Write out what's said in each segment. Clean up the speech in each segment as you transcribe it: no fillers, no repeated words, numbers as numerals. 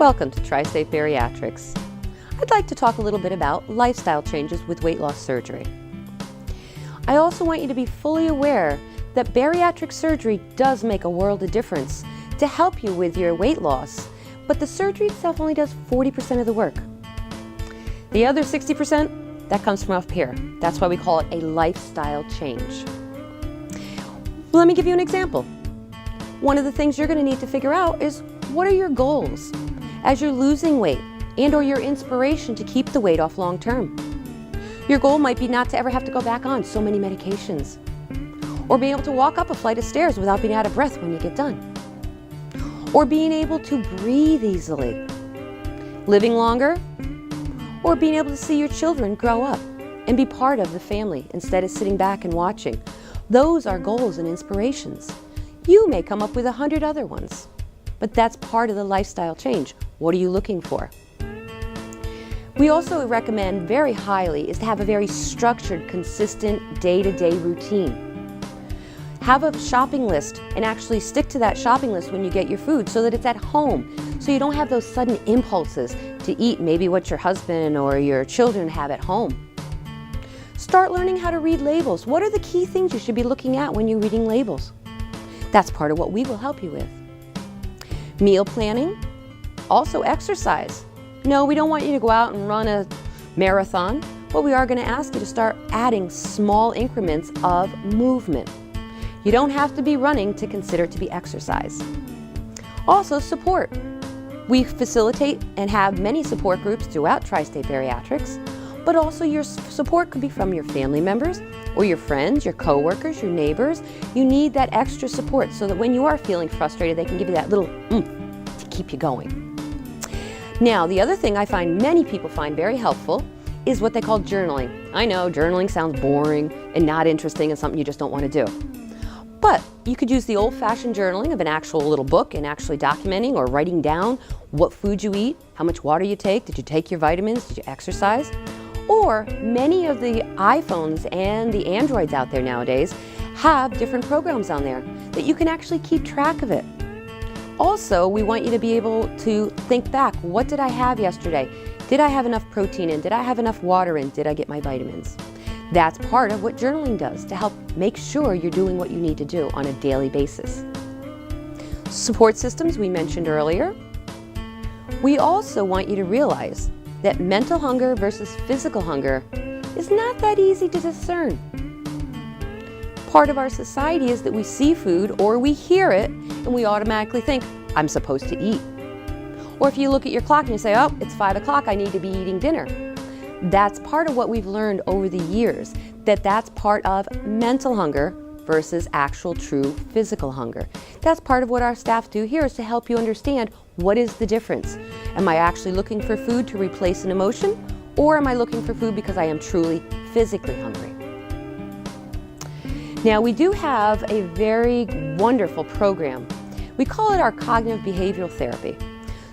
Welcome to Tri-State Bariatrics. I'd like to talk a little bit about lifestyle changes with weight loss surgery. I also want you to be fully aware that bariatric surgery does make a world of difference to help you with your weight loss, but the surgery itself only does 40% of the work. The other 60%, that comes from up here. That's why we call it a lifestyle change. Let me give you an example. One of the things you're going to need to figure out is, what are your goals as you're losing weight and or your inspiration to keep the weight off long term? Your goal might be not to ever have to go back on so many medications, or being able to walk up a flight of stairs without being out of breath when you get done, or being able to breathe easily, living longer, or being able to see your children grow up and be part of the family instead of sitting back and watching. Those are goals and inspirations. You may come up with 100 other ones, but that's part of the lifestyle change. What are you looking for? We also recommend very highly is to have a very structured, consistent day-to-day routine. Have a shopping list and actually stick to that shopping list when you get your food so that it's at home, so you don't have those sudden impulses to eat maybe what your husband or your children have at home. Start learning how to read labels. What are the key things you should be looking at when you're reading labels? That's part of what we will help you with. Meal planning, also exercise. No, we don't want you to go out and run a marathon, but we are going to ask you to start adding small increments of movement. You don't have to be running to consider it to be exercise. Also, support. We facilitate and have many support groups throughout Tri-State Bariatrics, but also your support could be from your family members or your friends, your coworkers, your neighbors. You need that extra support so that when you are feeling frustrated, they can give you that little oomph to keep you going. Now, the other thing I find many people find very helpful is what they call journaling. I know journaling sounds boring and not interesting and something you just don't want to do. But you could use the old-fashioned journaling of an actual little book and actually documenting or writing down what food you eat, how much water you take, did you take your vitamins, did you exercise? Or many of the iPhones and the Androids out there nowadays have different programs on there that you can actually keep track of it. Also, we want you to be able to think back, what did I have yesterday? Did I have enough protein in? Did I have enough water in? Did I get my vitamins? That's part of what journaling does to help make sure you're doing what you need to do on a daily basis. Support systems we mentioned earlier. We also want you to realize that mental hunger versus physical hunger is not that easy to discern. Part of our society is that we see food or we hear it and we automatically think, I'm supposed to eat. Or if you look at your clock and you say, oh, it's 5 o'clock, I need to be eating dinner. That's part of what we've learned over the years, that's part of mental hunger versus actual true physical hunger. That's part of what our staff do here, is to help you understand what is the difference. Am I actually looking for food to replace an emotion, or am I looking for food because I am truly physically hungry? Now, we do have a very wonderful program. We call it our cognitive behavioral therapy,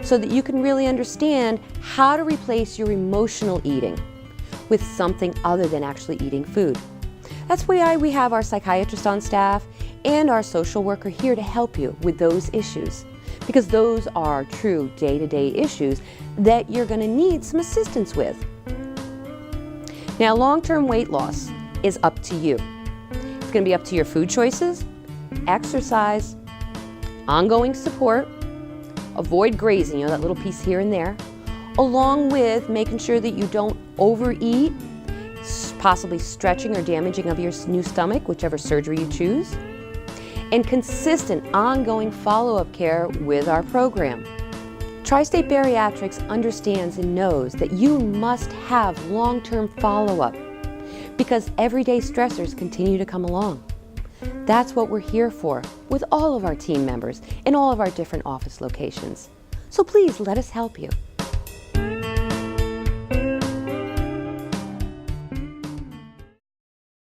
so that you can really understand how to replace your emotional eating with something other than actually eating food. That's why we have our psychiatrist on staff and our social worker here to help you with those issues, because those are true day-to-day issues that you're going to need some assistance with. Now, long-term weight loss is up to you. It's going to be up to your food choices, exercise, ongoing support, avoid grazing, that little piece here and there, along with making sure that you don't overeat, possibly stretching or damaging of your new stomach, whichever surgery you choose, and consistent ongoing follow-up care with our program. Tri-State Bariatrics understands and knows that you must have long-term follow-up because everyday stressors continue to come along. That's what we're here for with all of our team members in all of our different office locations. So please let us help you.